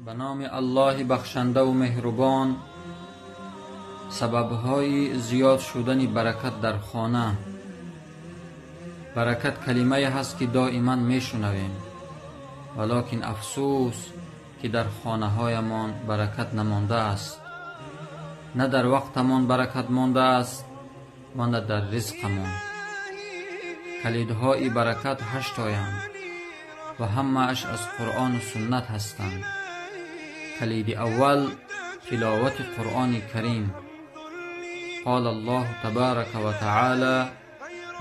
به نام الله بخشنده و مهربان. سببهای زیاد شدن برکت در خانه. برکت کلمه هست که دائما میشنویم، ولکن افسوس که در خانه هایمان برکت نمانده است. نه در وقتمان برکت مانده است و نه در رزقمان. کلیدهای برکت 8 تایند و همه اش از قرآن و سنت هستند. کلید اول تلاوت قرآن کریم. قال الله تبارک و تعالی: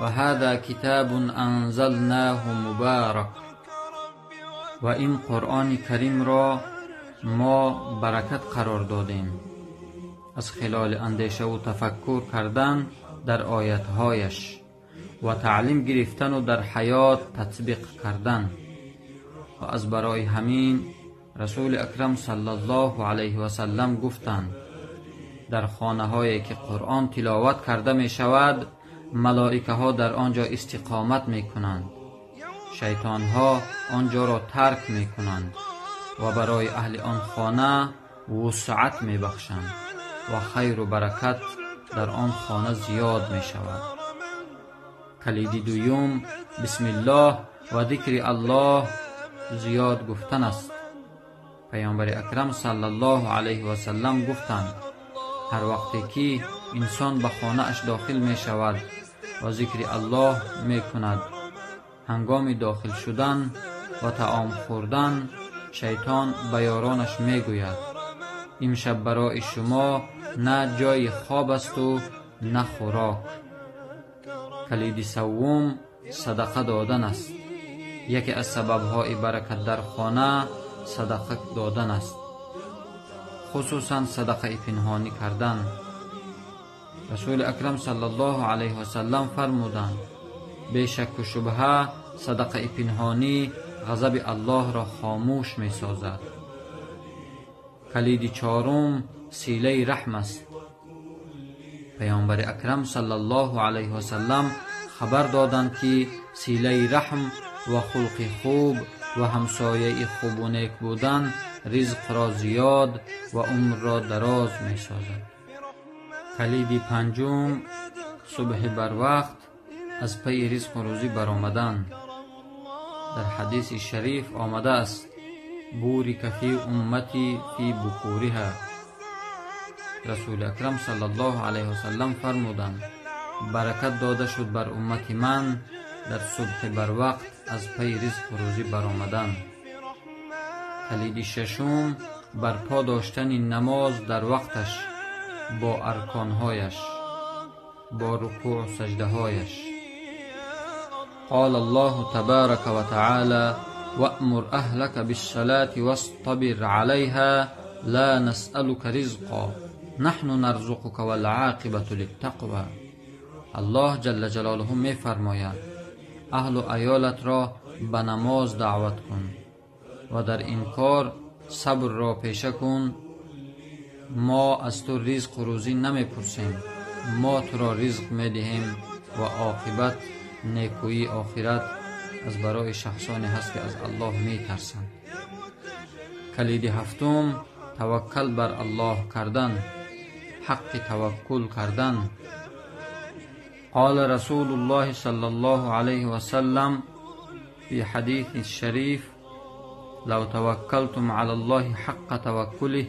و هذا کتاب انزلناه مبارک. و این قرآن کریم را ما برکت قرار دادیم از خلال اندیشه و تفکر کردن در آیاتهایش و تعلیم گرفتن و در حیات تطبیق کردن. و از برای همین رسول اکرم صلی الله علیه و سلم گفتند در خانه هایی که قرآن تلاوت کرده می شود، ملائکه ها در آنجا استقامت می کنند، شیطان ها آنجا را ترک می کنند و برای اهل آن خانه وسعت می بخشند و خیر و برکت در آن خانه زیاد می شود. کلید دوم بسم الله و ذکر الله زیاد گفتن است. پیامبر اکرم صلی الله علیه و سلم گفتند هر وقتی که انسان به خانه اش داخل می شود و ذکر الله می کند، هنگام داخل شدن و طعام خوردن شیطان به یارانش می گوید امشب برای شما نه جای خواب است و نه خوراک. کلید سوم صدقه دادن است. یکی از سببهای برکت در خانه صدقه دادن است، خصوصا صدقه پنهانی کردن. رسول اکرم صلی الله علیه و سلم فرمودند بی شک و شبهه صدقه پنهانی غضب الله را خاموش می سازد. کلید چهارم صله رحم است. پیامبر اکرم صلی الله علیه و سلم خبر دادند که صله رحم و خلق خوب و همسایه خوب و نیک بودن رزق را زیاد و عمر را دراز می سازد. کلید پنجم صبح بر وقت از پی رزق و روزی برآمدن. در حدیث شریف آمده است بورک فی امتی فی بکورها. رسول اکرم صلی الله علیه و سلم فرمودند برکت داده شد بر امت من در صبح بر وقت از پی رزق و روزی برآمدن. کلید ششم برپا داشتن نماز در وقتش با ارکانهایش، با رکوع و سجده هایش. قال الله تبارک و تعالی وأمر أهلك بالصلاة واصطبر عليها لا نسألك رزقا نحن نرزقك والعاقبة للتقوى. الله جل جلاله می فرماید اهل و عیالت را به نماز دعوت کن و در این کار صبر را پیشه کن. ما از تو رزق و روزی نمی پرسیم، ما تو را رزق می دهیم و عاقبت نیکویی آخرت از برای شخصانی هست که از الله می ترسند. کلید هفتم توکل بر الله کردن، حق توکل کردن. قال رسول الله صلی الله علیه و سلم فی حدیث الشریف لو توکلتم علی الله حق توکله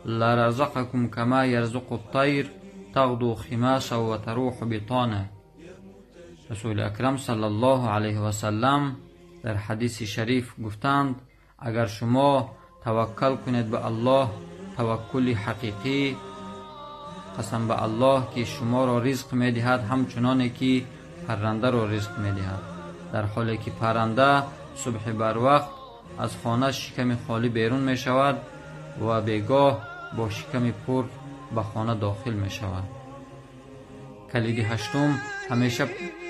لرزقكم كما يرزق الطير تغدو خماسا و تروح بطانا. رسول اکرم صلی الله علیه و سلم در حدیث شریف گفتند اگر شما توکل کنید به الله توکل حقیقی، قسم به الله که شما را رزق می دهد همچنانه که پرنده را رزق می دهد، در حالی که پرنده صبح بر وقت از خانه شکم خالی بیرون می شود و بیگاه با شکم پر به خانه داخل می شود. کلید هشتم همیشه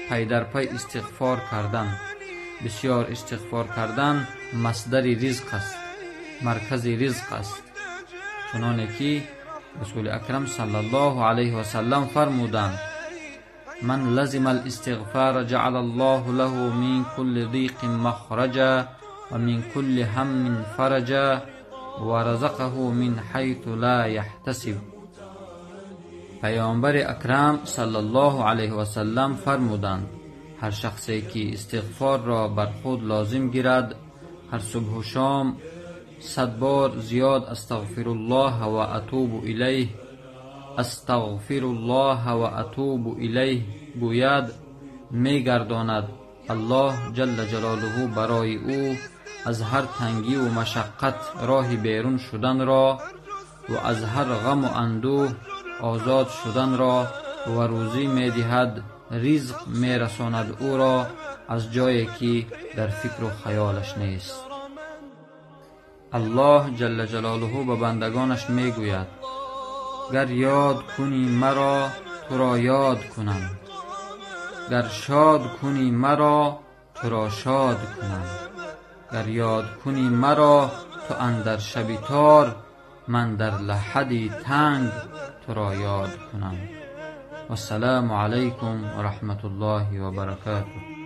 پی در پی استغفار کردن. بسیار استغفار کردن مصدر رزق است، مرکز رزق است، چنانه که رسول اکرم صلی الله علیه و سلم فرمودند من لزم الاستغفار جعل الله له من كل ضيق مخرجا و من كل هم فرجا و رزقه من حیث لا یحتسب. پیامبر اکرم صلی الله علیه و سلم فرمودند هر شخصی که استغفار را بر خود لازم گیرد، هر صبح و شام 100 بار زیاد استغفر الله و اتوب الیه، استغفر الله و اتوب الیه گوید، میگرداند الله جل جلاله برای او از هر تنگی و مشقت راه بیرون شدن را و از هر غم و اندوه آزاد شدن را و روزی میدهد، رزق میرساند او را از جایی که در فکر و خیالش نیست. الله جل جلاله به بندگانش میگوید گر یاد کنی مرا تو را یاد کنم، گر شاد کنی مرا تو را شاد کنم، گر یاد کنی مرا تو اندر شب تار، من در لحدی تنگ تو را یاد کنم. و السلام علیکم و رحمت الله و برکاته.